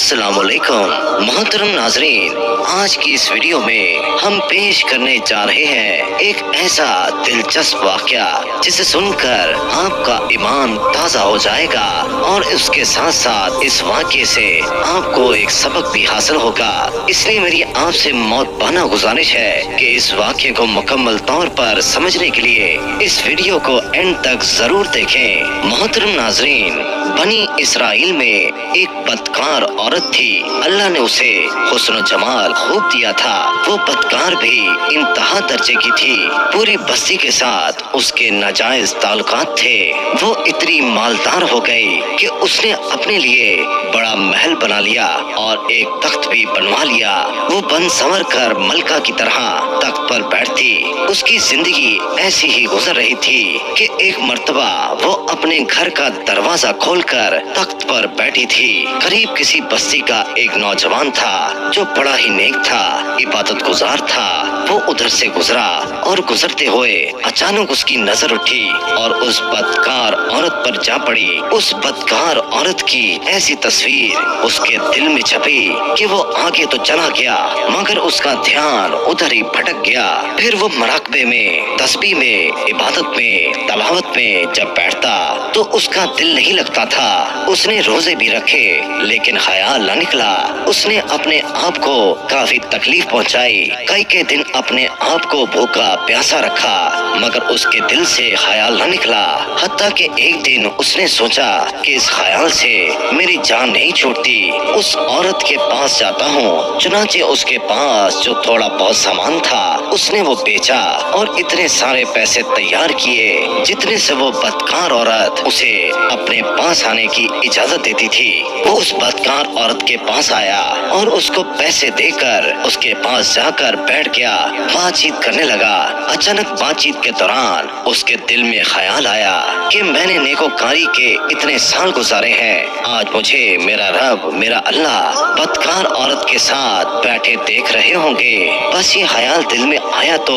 अस्सलाम वालेकुम मोहतरम नाजरीन, आज की इस वीडियो में हम पेश करने जा रहे हैं एक ऐसा दिलचस्प वाकया जिसे सुनकर आपका ईमान ताज़ा हो जाएगा और उसके साथ साथ इस वाकये से आपको एक सबक भी हासिल होगा। इसलिए मेरी आपसे मौतबाना गुजारिश है कि इस वाकये को मुकम्मल तौर पर समझने के लिए इस वीडियो को एंड तक जरूर देखें। मोहतरम नाजरीन, बनी इसराइल में एक बदकार औरत थी। अल्लाह ने उसे हुस्न जमाल खूब दिया था। वो बदकार भी इंतहा दर्जे की थी। पूरी बस्ती के साथ उसके नाजायज ताल्लुकात थे। वो इतनी मालदार हो गई कि उसने अपने लिए बड़ा महल बना लिया और एक तख्त भी बनवा लिया। वो बन संवर कर मलका की तरह तख्त पर बैठती। उसकी जिंदगी ऐसी ही गुजर रही थी कि एक मर्तबा वो अपने घर का दरवाजा खोलकर तख्त पर बैठी थी। करीब किसी बस्ती का एक नौजवान था जो बड़ा ही नेक था, इबादत गुजार था। वो उधर से गुजरा और गुजरते हुए अचानक उसकी नजर उठी और उस बदकार औरत पर जा पड़ी। उस बदकार औरत की ऐसी तस्वीर उसके दिल में छपी कि वो आगे तो चला गया मगर उसका ध्यान उधर ही भटक गया। फिर वो मराकबे में, तस्बीह में, इबादत में, तलावत में जब बैठता तो उसका दिल नहीं लगता था। उसने रोजे भी रखे लेकिन ख्याल न निकला। उसने अपने आप को काफी तकलीफ पहुंचाई। कई दिन अपने आप को भूखा प्यासा रखा मगर उसके दिल से ख्याल न निकला। हत्ता कि एक दिन उसने सोचा कि इस ख्याल से मेरी जान नहीं छूटती, उस औरत के पास जाता हूँ। चुनाचे उसके पास जो थोड़ा बहुत सामान था उसने वो बेचा और इतने सारे पैसे तैयार किए जितने से वो बदकार औरत उसे अपने पास आने की इजाजत देती थी। वो उस बदकार औरत के पास आया और उसको पैसे देकर उसके पास जाकर बैठ गया, बातचीत करने लगा। अचानक बातचीत के दौरान उसके दिल में ख्याल आया कि मैंने नेकोकारी के इतने साल गुजारे हैं, आज मुझे मेरा रब, मेरा अल्लाह बदकार औरत के साथ बैठे देख रहे होंगे। बस ये ख्याल दिल में आया तो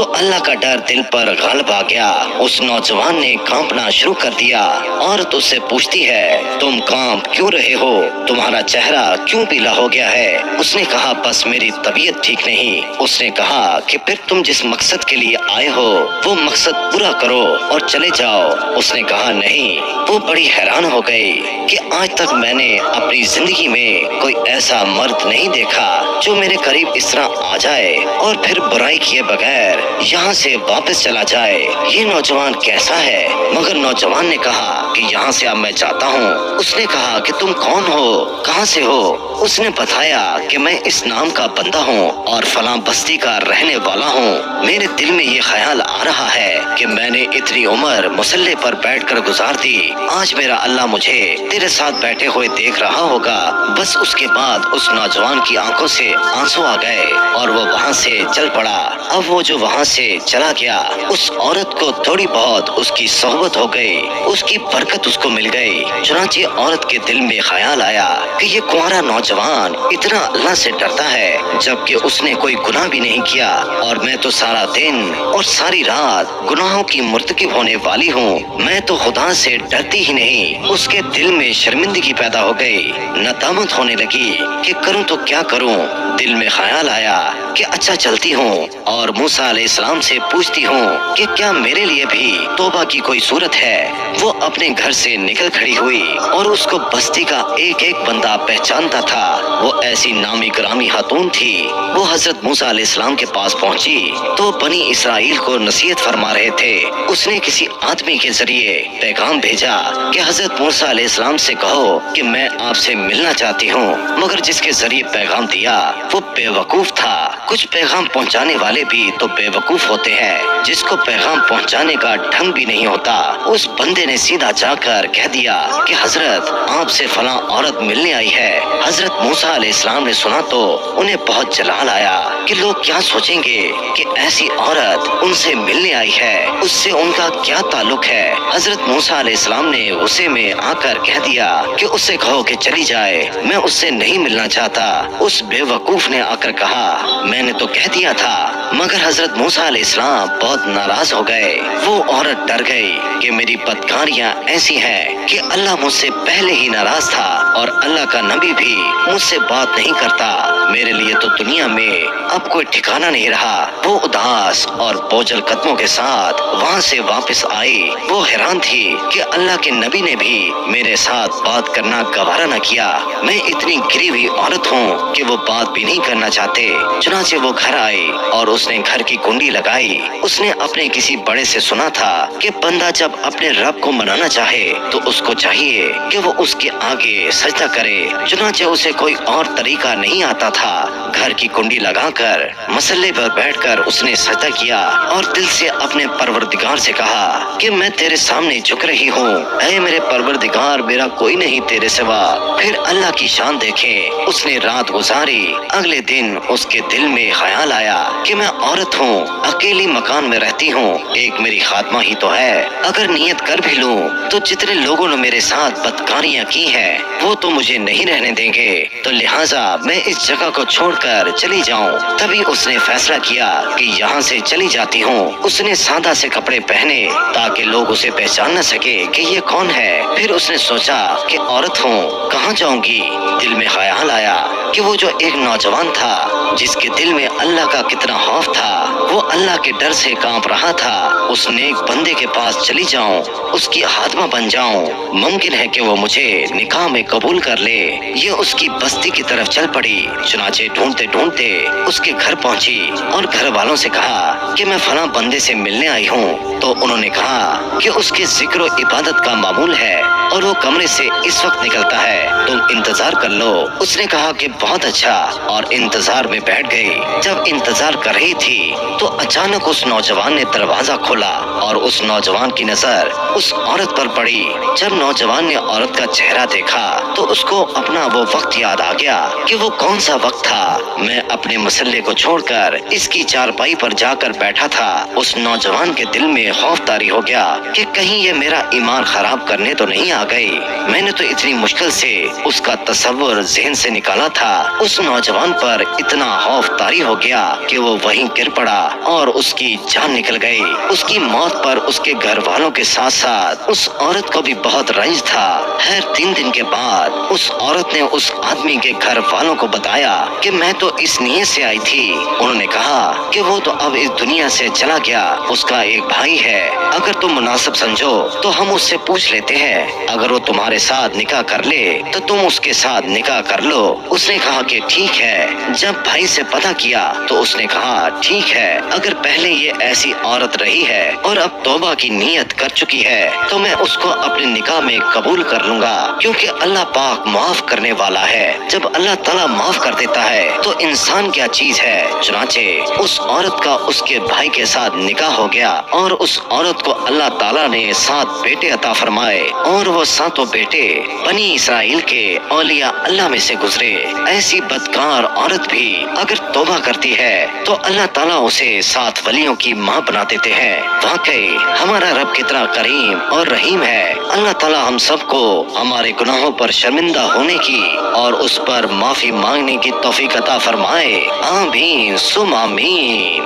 अल्लाह का डर दिल पर गालिब आ गया। उस नौजवान ने कांपना शुरू कर दिया। औरत उससे पूछती है, तुम कांप क्यों रहे हो? तुम्हारा चेहरा क्यों पीला हो गया है? उसने कहा, बस मेरी तबीयत ठीक नहीं। उसने कहा कि फिर तुम जिस मकसद के लिए आए हो वो मकसद पूरा करो और चले जाओ। उसने कहा, नहीं। वो बड़ी हैरान हो गई कि आज तक मैंने अपनी जिंदगी में कोई ऐसा मर्द नहीं देखा जो मेरे करीब इस तरह आ जाए और फिर बुराई किए बगैर यहाँ से वापस चला जाए। ये नौजवान कैसा है? मगर नौजवान ने कहा कि यहाँ से अब मैं जाता हूँ। उसने कहा कि तुम कौन हो, कहाँ से हो? उसने बताया कि मैं इस नाम का बंदा हूँ और फलां बस्ती का रहने वाला हूँ। मेरे दिल में ये ख्याल आ रहा है कि मैंने इतनी उम्र मुसल्ले पर बैठकर गुजार दी, आज मेरा अल्लाह मुझे तेरे साथ बैठे हुए देख रहा होगा। बस उसके बाद उस नौजवान की आंखों से आंसू आ गए और वो वहाँ से चल पड़ा। अब वो जो वहाँ से चला गया उस औरत को थोड़ी बहुत उसकी सोहबत हो गई, उसकी बरकत उसको मिल गई। चुनांचे औरत के दिल में ख्याल आया कि ये कुंवारा नौजवान इतना अल्लाह से डरता है जबकि उसने कोई गुनाह भी नहीं किया और मैं तो सारा दिन और सारी रात गुनाहों की मुर्तकिब होने वाली हूँ। मैं तो खुदा से डरती ही नहीं। उसके दिल में शर्मिंदगी पैदा हो गई, नदामत होने लगी कि करूँ तो क्या करूँ। दिल में ख्याल आया कि अच्छा चलती हूँ और मूसा अलैहिस्सलाम से पूछती हूँ कि क्या मेरे लिए भी तौबा की कोई सूरत है। वो अपने घर से निकल खड़ी हुई और उसको बस्ती का एक एक बंदा पहचानता था। वो ऐसी नामी ग्रामी खातून थी। वो हजरत मूसा अलैहिस्सलाम के पास पहुंची तो बनी इसराइल को नसीहत फरमा रहे थे। उसने किसी आदमी के जरिए पैगाम भेजा कि हजरत मूसा अलैहिस्सलाम से कहो कि मैं आपसे मिलना चाहती हूँ। मगर जिसके जरिए पैगाम दिया वो बेवकूफ था। कुछ पैगाम पहुंचाने वाले भी तो बेवकूफ होते हैं, जिसको पैगाम पहुंचाने का ढंग भी नहीं होता। उस बंदे ने सीधा जाकर कह दिया कि हजरत आपसे फलां औरत मिलने आई है। हजरत मूसा अलैहिस्सलाम ने सुना तो उन्हें बहुत जलाल आया। کہ لوگ کیا سوچیں گے کہ ایسی عورت ان سے ملنے آئی ہے، اس سے ان کا کیا تعلق ہے۔ حضرت موسیٰ علیہ السلام نے غصے میں آ کر کہہ دیا کہ اس سے کہو کہ چلی جائے، میں اس سے نہیں ملنا چاہتا۔ اس بے وقوف نے آ کر کہا میں نے تو کہہ دیا تھا، مگر حضرت موسیٰ علیہ السلام بہت ناراض ہو گئے۔ وہ عورت ڈر گئی کہ میری بدکاریاں ایسی ہیں کہ اللہ مجھ سے پہلے ہی ناراض تھا اور اللہ کا نبی بھی مجھ سے بات نہیں کرتا، میرے لیے تو دنیا میں اب کوئی ٹھکانہ نہیں رہا۔ وہ اداس اور بوجھل قدموں کے ساتھ وہاں سے واپس آئی۔ وہ حیران تھی کہ اللہ کے نبی نے بھی میرے ساتھ بات کرنا گوارا نہ کیا۔ میں اتنی گری ہوئی عورت ہوں کہ وہ بات بھی نہیں کرنا چاہتے۔ چنانچہ وہ گھر آئی اور اس نے گھر کی کنڈی لگائی۔ اس نے اپنے کسی بڑے سے سنا تھا کہ بندہ جب اپنے رب کو منانا چاہے تو اس کو چاہیے کہ وہ اس کے آگے سجدہ کرے۔ چنانچہ اسے کوئی اور طریقہ نہیں آتا تھا۔ گھر کی کنڈی لگا کر مسلے پر بیٹھ کر اس نے سجدہ کیا اور دل سے اپنے پروردگار سے کہا کہ میں تیرے سامنے جھک رہی ہوں، اے میرے پروردگار، میرا کوئی نہیں تیرے سوا۔ پھر اللہ کی شان دیکھیں، اس نے رات گزاری۔ اگلے دن اس کے دل میں خیال آیا کہ میں عورت ہوں، اکیلی مکان میں رہتی ہوں، ایک میری خاتمہ ہی تو ہے، اگر نیت کر بھی لوں تو جتنے لوگوں نے میرے ساتھ بدکاریاں کی ہیں وہ تو مجھے نہیں رہنے دیں گے، تو لہٰذا میں اس جگہ کو چھوڑ کر چلی جاؤں۔ تبھی اس نے فیصلہ کیا کہ یہاں سے چلی جاتی ہوں۔ اس نے سادہ سے کپڑے پہنے تاکہ لوگ اسے پہچان نہ سکے کہ یہ کون ہے۔ پھر اس نے سوچا کہ عورت ہوں، کہاں جاؤں گی؟ دل میں خیال آیا کہ وہ جو ایک نوجوان تھا جس کے دل میں اللہ کا کتنا خوف تھا، وہ اللہ کے ڈر سے کانپ رہا تھا، اس نیک بندے کے پاس چلی جاؤں، اس کی خادمہ بن جاؤں، ممکن ہے کہ وہ مجھے نکاح میں قبول کر لے۔ یہ اس کی بستی کی طرف چل پڑی۔ چنانچہ ڈھونڈتے ڈھونڈتے اس کے گھر پہنچی اور گھر والوں سے کہا کہ میں فلاں بندے سے ملنے آئی ہوں، تو انہوں نے کہا کہ اس کے ذکر و عبادت کا معمول ہے اور وہ کمرے سے اس وقت نکلتا ہے، تم انتظار کر لو۔ اس نے کہا کہ بہت اچھا، اور انتظار میں بیٹھ گئی۔ جب انتظار کر رہی تھی تو اچانک اس نوجوان نے دروازہ کھولا اور اس نوجوان کی نظر اس عورت پر پڑی۔ جب نوجوان نے عورت کا چہرہ دیکھا تو اس کو اپنا وہ وقت یاد آ گیا کہ وہ کون سا وقت تھا۔ میں اپنے مسلے کو چھوڑ کر اس کی چارپائی پر جا کر بیٹھا تھا۔ اس نوجوان کے دل میں خوف طاری ہو گیا کہ کہیں یہ میرا ایمان خراب کرنے تو نہیں آ گئی۔ میں نے تو اتنی مشکل سے اس کا تصور ذہن سے نکالا تھا۔ اس نوجوان پر اتنا خوف طاری ہو گیا کہ وہ وہیں گر پڑا اور اس کی جان نکل گئی۔ اس کی موت پر اس کے گھر والوں کے ساتھ ساتھ اس عورت کو بھی بہت رنج تھا۔ خیر 3 دن کے بعد اس عورت نے اس آدمی کے گھر والوں کو بتایا کہ میں تو اس نیت سے آئی تھی۔ انہوں نے کہا کہ وہ تو اب اس دنیا سے چلا گیا، اس کا ایک بھائی ہے، اگر تم مناسب سمجھو تو ہم اس سے پوچھ لیتے ہیں، اگر وہ تمہارے ساتھ نکاح کر لے تو تم اس کے ساتھ نکاح کر لو۔ اس نے کہا کہ ٹھیک ہے۔ جب بھائی سے پتہ کیا تو اس نے کہا ٹھیک ہے، اگر پہلے یہ ایسی عورت رہی ہے اور اب توبہ کی نیت کر چکی ہے تو میں اس کو اپنے نکاح میں قبول کر لوں گا، کیونکہ اللہ پاک معاف کرنے والا ہے۔ جب اللہ تعالیٰ معاف کر دیتا ہے تو انسان کیا چیز ہے۔ چنانچہ اس عورت کا اس کے بھائی کے ساتھ نکاح ہو گیا اور اس عورت کو اللہ تعالیٰ نے 7 بیٹے عطا فرمائے، اور وہ 7 بیٹے بنی اسرائیل کے اولیاء اللہ میں سے گزرے۔ ایسی بدکار عورت بھی اگر توبہ کرتی ہے تو اللہ تعالیٰ اسے 7 ولیوں کی ماں بنا دیتے ہیں۔ واقعی ہمارا رب کتنا کریم اور رحیم ہے۔ اللہ تعالیٰ ہم سب کو ہمارے گناہوں پر شرمندہ ہونے کی اور اس پر معافی مانگنے کی توفیق عطا فرمائے۔ آمین ثم آمین۔